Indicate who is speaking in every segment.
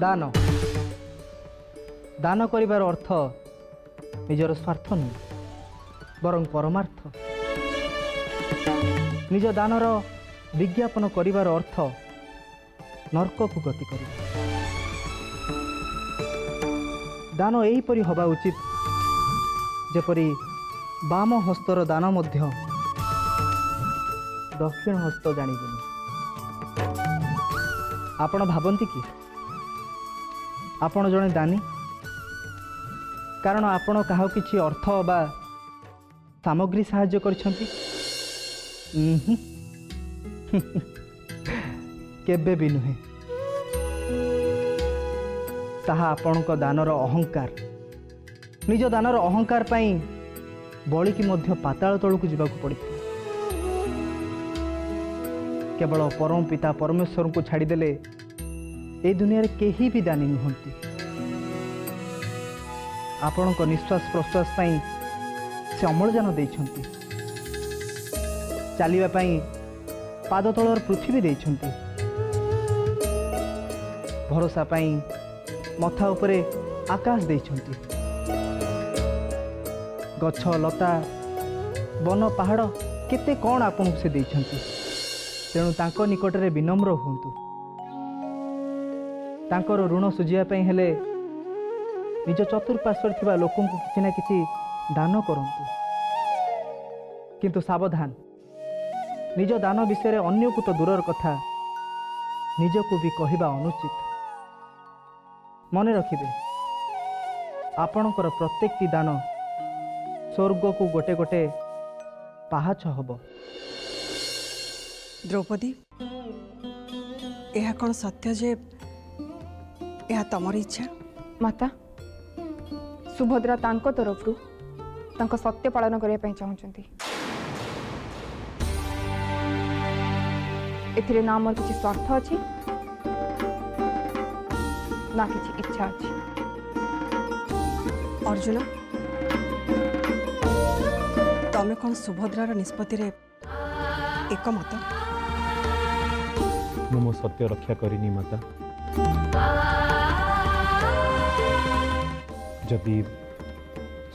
Speaker 1: दान दान करिवार अर्थ निजर स्वार्थ नहीं बरं परमार्थ। निज दानर विज्ञापन करिवार अर्थ नरक को गति कर। दान एहीपरि हवा उचित जेपरि बाम हस्तर दान मध्य दक्षिण हस्त जानिबुनि। आपण भाबंती कि आपण जने दानी कारण आपण काहा किछि अर्थ बा सामग्री साहाय्य करछंती? केबे भी नुहे। ताहा आपणक दानर अहंकार निज दानर अहंकार पाई बड़ी की मध्य पाताल तलू जावाक पड़ी। केवल परम पिता परमेश्वर को छाड़देले ए दुनिया रे केही भी दानी नुहंती। आपणक निश्वास प्रश्वास पाई से अम्लजान देइछंती, चलिबा पाई पाद तलर पृथ्वी देइछंती, भरोसा पाई मथा उपरे आकाश देइछंती, गछ लता वन पहाड़ केते कौन आपन से देइछंती। तेणु तांको निकटरे विनम्र हुंतु। तांकर ऋण सुझिया पई हेले निज चतुर्पार्श्वर थिबा लोकन को किछि ना किछि दान करंतु। किंतु सावधान, निज दान विषय अन्य को तो दूरर कथा निज को भी कहिबा अनुचित। मने रखिबे आपणकर प्रत्येकटी दान स्वर्ग को गोटे गोटे पाहाच हब।
Speaker 2: द्रौपदी, यह कौन सत्य जे यह तमर इच्छा?
Speaker 3: माता, सुभद्रा तांको तरफरु तांको सत्य पालन करने चाहते। एथिरे ना मोर किछि स्वार्थ अछि ना किछि इच्छा अछि।
Speaker 2: अर्जुन, तमे कौन सुभद्रार निष्पत्ति रे एकमत?
Speaker 4: मो सत्य रक्षा करिनी माता। जदि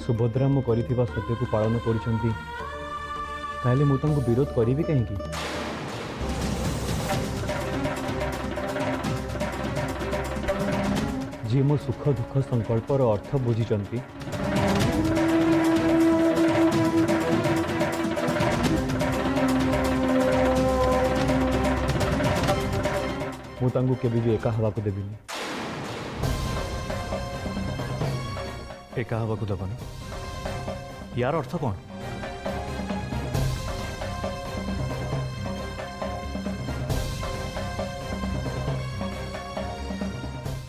Speaker 4: सुभद्रा मो करिथिबा सत्य को पालन करिसंती ताले मु तांको विरोध करिवि काहेकि? जे मो सुख दुख संकल्पर अर्थ बुझिचंती मु तांको केबे भी एका हवा को देबिनी।
Speaker 5: एका हवा को दबनी यार अर्थ कौन?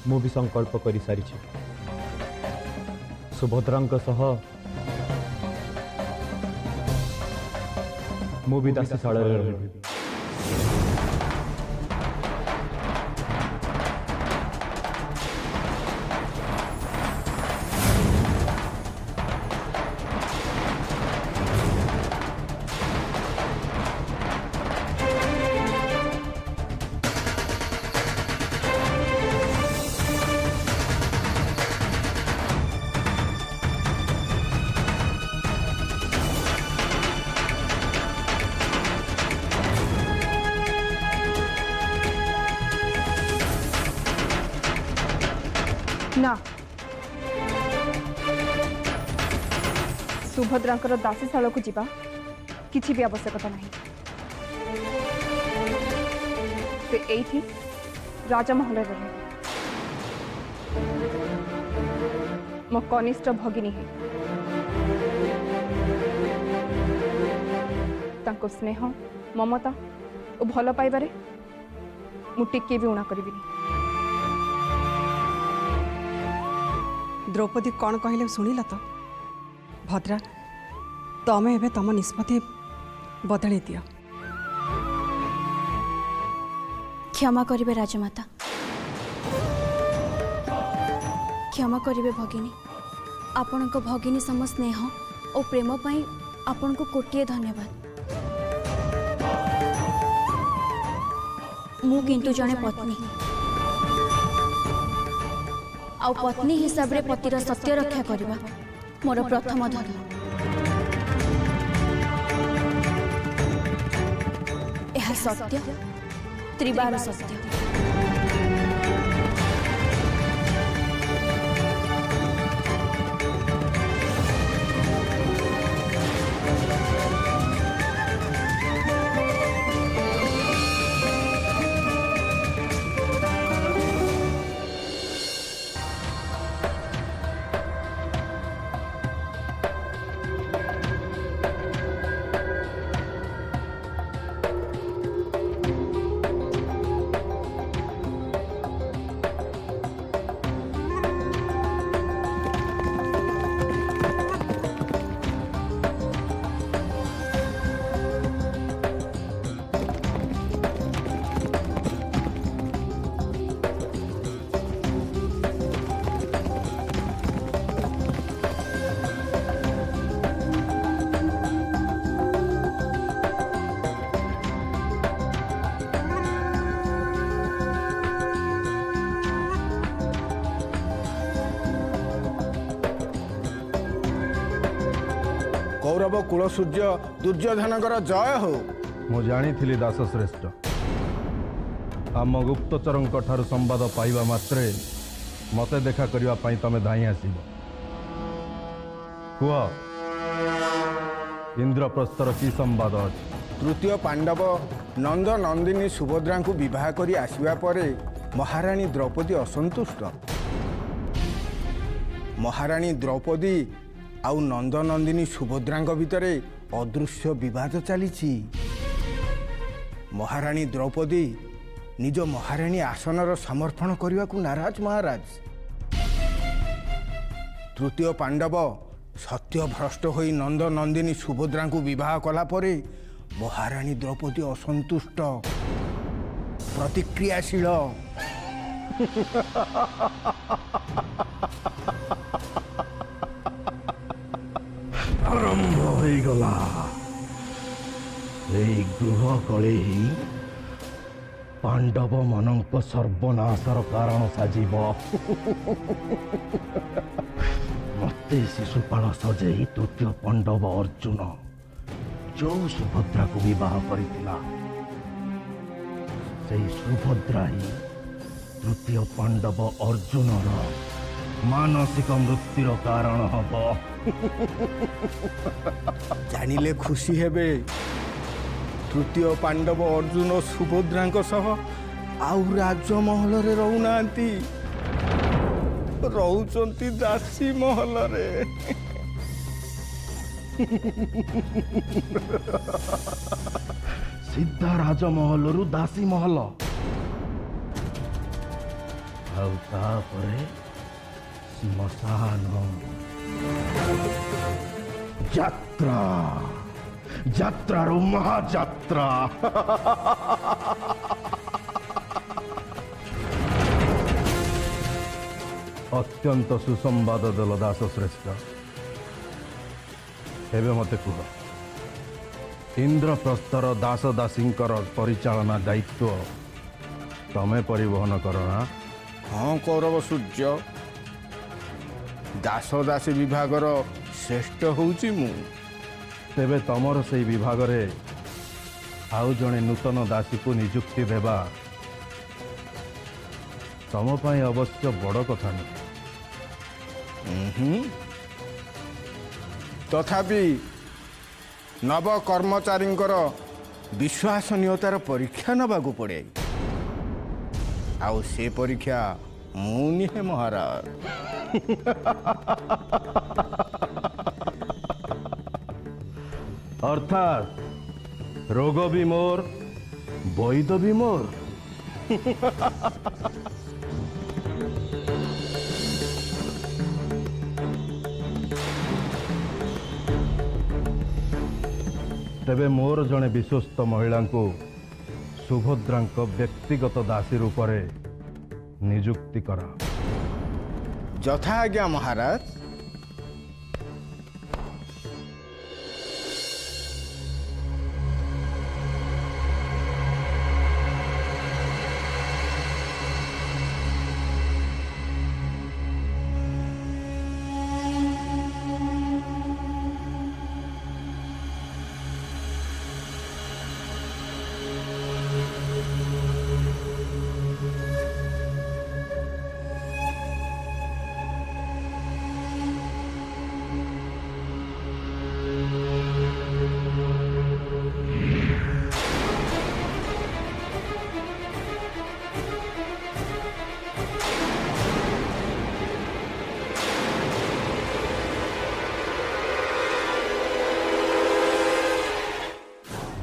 Speaker 4: मु भी संकल्प करि सारी सुभद्रांक सह मु भी दासीशाला रे रहिबी।
Speaker 3: ना, सुभद्रांकर दासीशाला को जीवा किछि भी आवश्यकता नहीं। से एठी राजमहल रहे मो कनिष्ठ भगिनी है। तांको स्नेह ममता और भल पाइबारे मु टिके भी उणा करिबिनी।
Speaker 2: द्रौपदी कौन कहले शुणिल तो? भद्रा, तमे एबे तम निष्पत्ति बदले दियो।
Speaker 6: क्षमा करिबे राजमाता, क्षमा करिबे भगिनी। आपणक भगिनी सम स्नेह और प्रेम पाई आपनको कोटिए धन्यवाद। मु किंतु जने पत्नी आ पत्नी हिसाब रे पतिर सत्य रक्षा करबा मोर प्रथम धर्म। यह सत्य त्रिबार सत्य।
Speaker 7: कौरव कुल सूर्य दुर्योधनकर जय हो।
Speaker 8: ମୁଁ ଜାଣିଥିଲି ଦାସ ଶ୍ରେଷ୍ଠ ଆମ ଗୁପ୍ତଚରଙ୍କ ଠାରୁ ସମ୍ବାଦ ପାଇବା ମାତ୍ରେ ମୋତେ ଦେଖା କରିବା ପାଇଁ ତମେ ଧାଇଁ ଆସିବ। କୁହ ଇନ୍ଦ୍ରପ୍ରସ୍ଥର କି ସମ୍ବାଦ ଅଛି?
Speaker 7: ତୃତୀୟ ପାଣ୍ଡବ ନନ୍ଦ ନନ୍ଦିନୀ ସୁଭଦ୍ରାଙ୍କୁ ବିବାହ କରି ଆସିବା ପରେ ମହାରାଣୀ ଦ୍ରୌପଦୀ ଅସନ୍ତୁଷ୍ଟ। ମହାରାଣୀ ଦ୍ରୌପଦୀ ଆଉ ନନ୍ଦ ନନ୍ଦିନୀ ସୁଭଦ୍ରାଙ୍କ ଭିତରେ ଅଦୃଶ୍ୟ ବିବାଦ ଚାଲିଛି। ମହାରାଣୀ ଦ୍ରୌପଦୀ ନିଜ ମହାରାଣୀ ଆସନର ସମର୍ପଣ କରିବାକୁ ନାରାଜ ମହାରାଜ। ତୃତୀୟ ପାଣ୍ଡବ ସତ୍ୟଭ୍ରଷ୍ଟ ହୋଇ ନନ୍ଦ ନନ୍ଦିନୀ ସୁଭଦ୍ରାଙ୍କୁ ବିବାହ କଲା ପରେ ମହାରାଣୀ ଦ୍ରୌପଦୀ ଅସନ୍ତୁଷ୍ଟ, ପ୍ରତିକ୍ରିୟାଶୀଳ।
Speaker 8: ଆରମ୍ଭ ହୋଇଗଲା। ଏଇ ଗୃହ କଳେଇ ପାଣ୍ଡବ ମାନଙ୍କ ସର୍ବନାଶର କାରଣ ସାଜିବ। ମତେ ଶିଶୁପାଳ ସଜେଇ ତୃତୀୟ ପାଣ୍ଡବ ଅର୍ଜୁନ ଯୋଉ ସୁଭଦ୍ରାକୁ ବିବାହ କରିଥିଲା ସେଇ ସୁଭଦ୍ରା ହିଁ ତୃତୀୟ ପାଣ୍ଡବ ଅର୍ଜୁନର ମାନସିକ ମୃତ୍ୟୁର କାରଣ ହବ।
Speaker 7: ଜାଣିଲେ ଖୁସି ହେବେ। ତୃତୀୟ ପାଣ୍ଡବ ଅର୍ଜୁନ ସୁଭଦ୍ରାଙ୍କ ସହ ଆଉ ରାଜମହଲରେ ରହୁନାହାନ୍ତି, ରହୁଛନ୍ତି ଦାସୀ ମହଲରେ।
Speaker 8: ସିଧା ରାଜମହଲରୁ ଦାସୀ ମହଲ, ଆଉ ତାପରେ ଶ୍ମଶାନ। ଯାତ୍ରା, ଯାତ୍ରାରୁ ମହାଯାତ୍ରା। ଅତ୍ୟନ୍ତ ସୁସମ୍ବାଦ ଦେଲ ଦାସ ଶ୍ରେଷ୍ଠ। ଏବେ ମତେ କୁହ, ଇନ୍ଦ୍ରପ୍ରସ୍ଥର ଦାସ ଦାସୀଙ୍କର ପରିଚାଳନା ଦାୟିତ୍ୱ ତମେ ପରିବହନ କର ନା?
Speaker 7: ହଁ କୌରବ ସୂର୍ଯ୍ୟ, ଦାସ ଦାସୀ ବିଭାଗର ଶ୍ରେଷ୍ଠ ହେଉଛି ମୁଁ।
Speaker 8: ତେବେ ତମର ସେଇ ବିଭାଗରେ ଆଉ ଜଣେ ନୂତନ ଦାସୀକୁ ନିଯୁକ୍ତି ଦେବା ତମ ପାଇଁ ଅବଶ୍ୟ ବଡ଼ କଥା ନୁହେଁ।
Speaker 7: ତଥାପି ନବ କର୍ମଚାରୀଙ୍କର ବିଶ୍ୱାସନୀୟତାର ପରୀକ୍ଷା ନେବାକୁ ପଡ଼େ, ଆଉ ସେ ପରୀକ୍ଷା ମୁଁ ନିହେ ମହାରାଜ।
Speaker 8: ଅର୍ଥାତ୍ ରୋଗ ବି ମୋର, ବୈଦ ବି ମୋର। ତେବେ ମୋର ଜଣେ ବିଶ୍ୱସ୍ତ ମହିଳାଙ୍କୁ ସୁଭଦ୍ରାଙ୍କ ବ୍ୟକ୍ତିଗତ ଦାସୀ ରୂପରେ ନିଯୁକ୍ତି କର।
Speaker 7: ଯଥା ଆଜ୍ଞା ମହାରାଜ।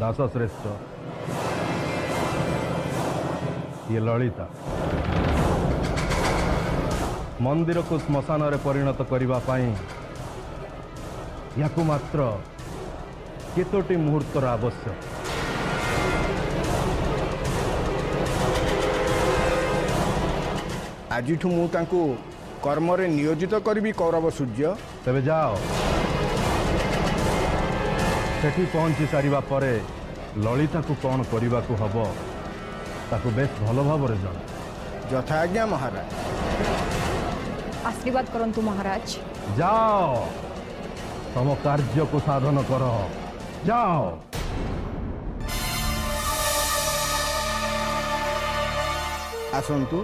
Speaker 8: दास श्रेष्ठ ये ललिता मंदिर को श्मशान रे परिणत करने या मात्र केतोटी मुहूर्तर आवश्यक।
Speaker 7: आज मु तांको कर्म रे नियोजित करी कौरव सूर्य।
Speaker 8: तेबे जाओ सेठी पहुंची सारिबा परे ललिता को कौन करने को हब ताकू बेस भल भाव जान।
Speaker 7: यथाज्ञा महाराज।
Speaker 3: आशीर्वाद करंतु महाराज।
Speaker 8: जाओ तम कार्य को साधन कर जाओ।
Speaker 7: आसंतु।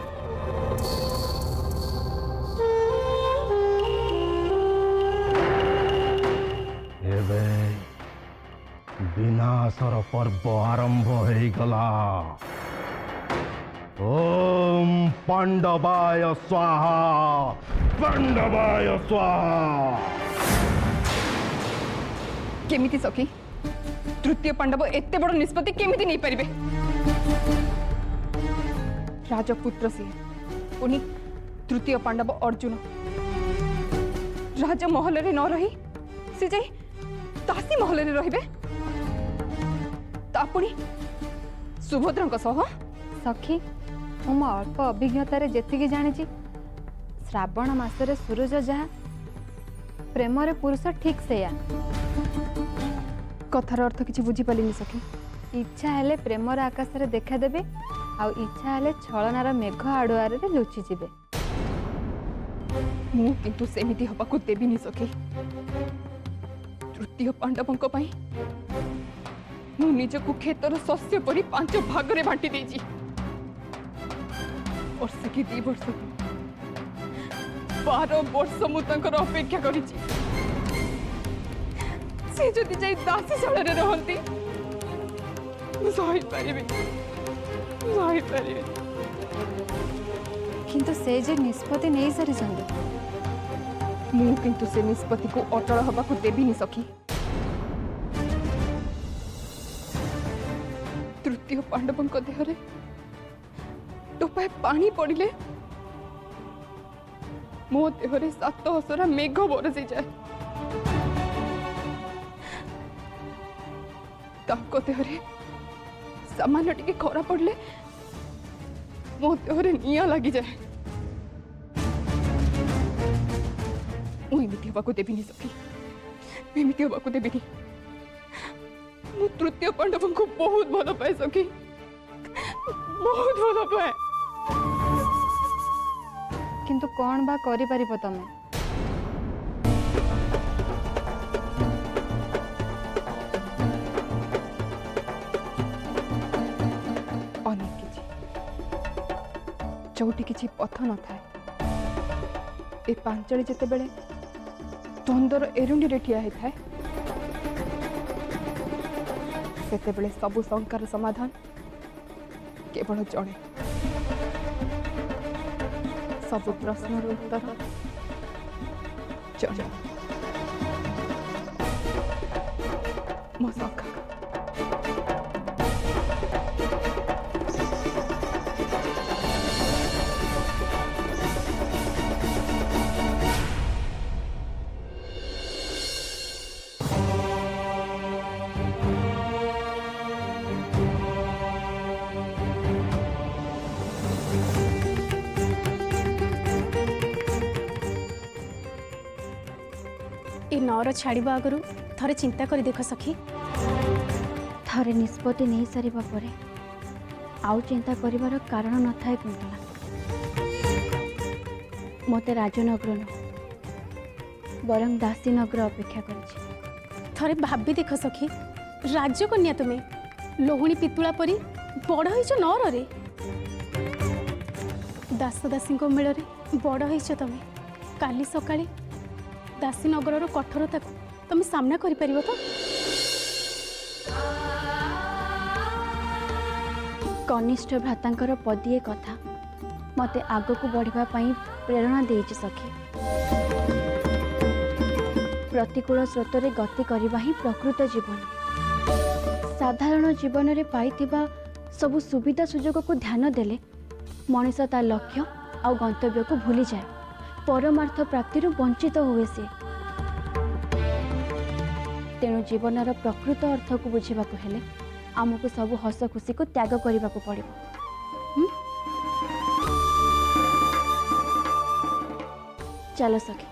Speaker 8: एबे विनाशर पर्व आरंभ हो गला। ओम पांडवाय स्वाहा पांडवाय स्वाहा।
Speaker 3: केमिति सखी तृतीय पांडव एते बड़ निष्पत्ति केमिति नहीं पारिबे? राजपुत्र सी पुनी तृतीय पांडव अर्जुन राजमहल रे न रही से जाई दासी महल रे रहिबे तापुनी सुभद्रांक सह।
Speaker 9: सखी मो अल्प अभिज्ञतार जेतिकी जानी श्रावण मासरे सूरज जहा प्रेम रे पुरुष ठीक सेया।
Speaker 3: कथार अर्थ किछि बुझी पालिनी सखी।
Speaker 9: इच्छा हेले प्रेमर आकाश रे देखा देबे आउ इच्छा हेले छलनार मेघ आडुआर रे लुचि जिबे।
Speaker 3: मु किंतु सेमिति हबाकु देबिनी सखी। तृतीय पांडवंक पई मु निजकु खेतर शस्य परी 5 भाग रे बांटी देजी। वर्ष की 2 वर्ष 12 वर्ष मु तंकर अपेक्षा करिछि। से जदि जाई दासी शाला रे रहंती सही पारिबे
Speaker 9: किंतु से जे निष्पत्ति नहीं सारी छंद
Speaker 3: मु किंतु से निष्पत्ति को अटल हबाकु देबिनी सखी। तृतीय पांडवंक देहरे टोपाए पानी पड़िले मो देहरे 7 हसरा मेघ बरसी जाए। ताको देहरे सामान्य टिके खरा पड़ले मो देहरे निया लगी जाए। एमिति हबाकु देबिनी सखी एमिति हबाकु देबिनी। मु तृतीय पांडवंकु बहुत भल पाए सखी बहुत भल पाए।
Speaker 9: किंतु कौन बा करि परिबो तमे?
Speaker 3: अनेक किछि जोटी किछि पथ न थाए ए पांचली जेते बेले द्वंद्वर एरुंडी रे ठिया हे थाए सेते बेले सबु शंकर समाधान केवल जड़े। सबु प्रश्नर उत्तर जड़े मो शंका।
Speaker 10: ए नौर छाड़वा आगु थरे चिंता कर देख सखी।
Speaker 6: थरे निष्पत्ति नहीं सारिबा परे आउ चिंता करिवार कारण न थाए कुंतला। मते राजनगर न बरং दासी नगर अपेक्षा करिछि।
Speaker 10: थरे भाभी देख सखी राजकन्या तुमे लोहुणी पितुला परी बड़ होइछ नौर रे। दास दासी मेल बड़ होइछ तमे। काली सकाळे दासी नगर कठोरता को तुम सामना कर पारिबो तो?
Speaker 6: कनिष्ठ भ्रातांकर पदिए कथा मते आगको बढ़िबा पई प्रेरणा देइछि सखी। प्रतिकूल स्रोत रे गति करबा ही प्रकृत जीवन। साधारण जीवन में पाइथिबा सबु सुविधा सुजोग को ध्यान देले मनीष ता लक्ष्य आ गंतव्य को भूली जाए, परमार्थ प्राप्ति वंचित हुए सी। तेणु जीवनर प्रकृत अर्थ को बुझा हेले आमको सब हस खुशी को त्याग करने को पड़ो। चलो सखी,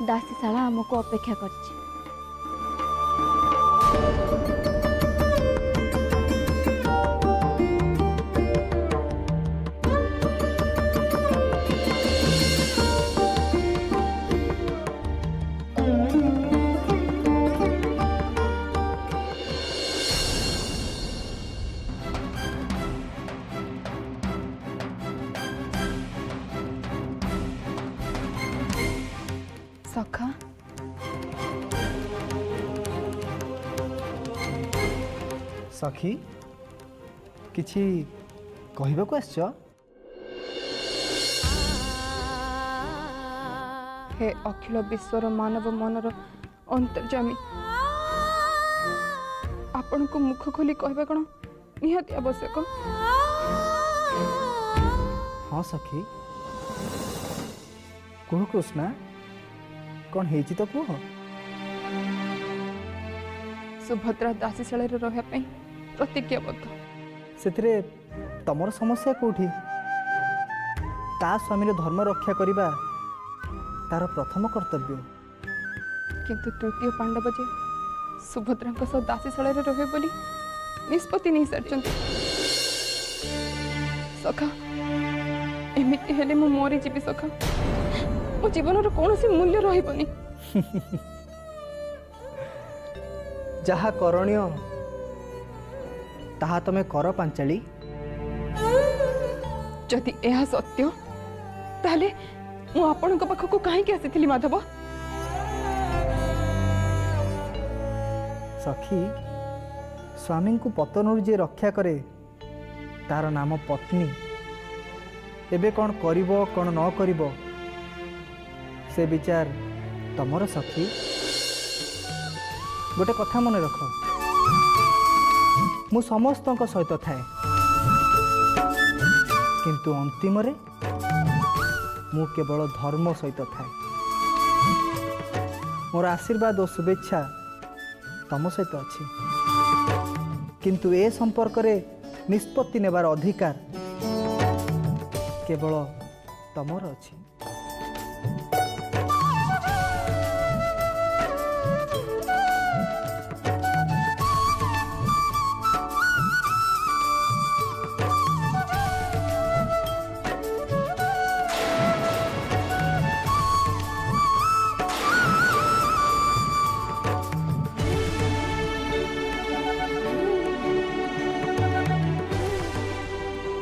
Speaker 6: दासीशाला आमको अपेक्षा करछि।
Speaker 3: सखा
Speaker 1: सखी किछि कहबाक आसछ?
Speaker 3: हे अखिल विश्वर मानव मनर अंतर्जामी, आपण को मुख खोली कहबा कौन निहाती आवश्यक।
Speaker 1: हाँ सखी कुह कृष्णा, कौन हेची तो कुह।
Speaker 3: सुभद्रा दासीशाला रहा प्रतिज्ञाबद्ध।
Speaker 1: से तमर समस्या कोठी? ता स्वामी धर्म रक्षा करिबा तार प्रथम कर्तव्य।
Speaker 3: किंतु तृतीय पांडव जे सुभद्रा सह दासीशाला रहे बोली निष्पत्ति नहीं सारी। सखा एमिति हेले मु मरी जीवी सखा, मो जीवन कौन सी मूल्य रहिबनी।
Speaker 1: जहा करणीय ताहा तमे कर पांचाली।
Speaker 3: जदि यह सत्य ताले मु आपणक पाखक कहीं आसी माधव।
Speaker 1: सखी स्वामी को पतन जे रक्षा करे तार नाम पत्नी। एबे कौन करिबो कौन न करिबो से विचार तमर सखी। गोटे कथा मन रख, मु समस्त सहित थाए किंतु अंतिम रे मु केवल धर्म सहित थाए। मोर आशीर्वाद और शुभेच्छा तम सहित अच्छी, किंतु ए संपर्क रे निष्पत्ति नेबार अधिकार केवल तमर अच्छी।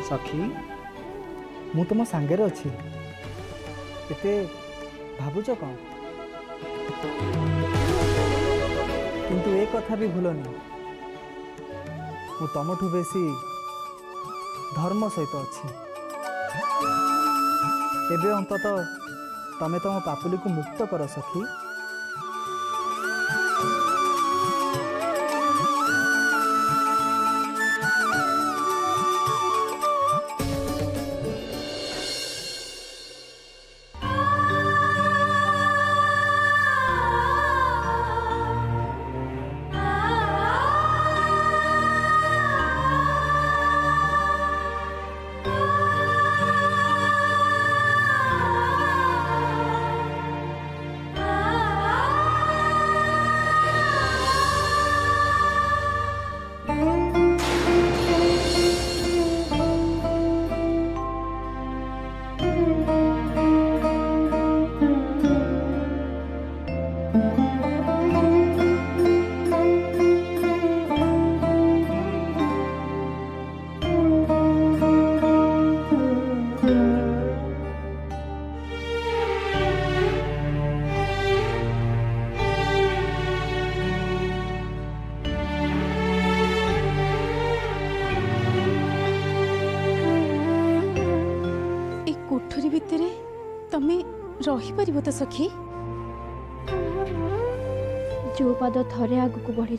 Speaker 1: सखी मु तुम सांगे अच्छी, एते भावुच कौन? किंतु एक कथा भी भूलनी, मु तुमठू बेसी धर्म सहित अच्छी। एबे अंतत तमे तुम पापुली को मुक्त कर सखी।
Speaker 10: रहीपर तो सखी?
Speaker 6: जो पाद थरे आग को बढ़ी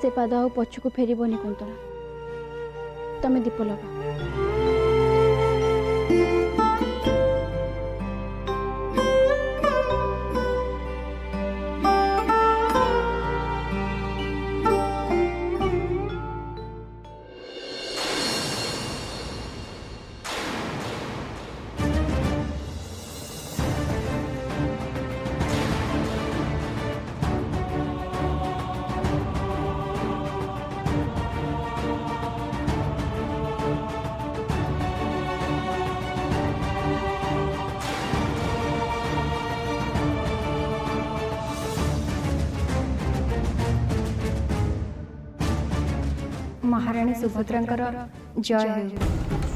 Speaker 6: से पाद आ पछकू फेरबनी कुंतला तमे दीप लगा।
Speaker 9: महाराणी सुभद्रांकर जय हो।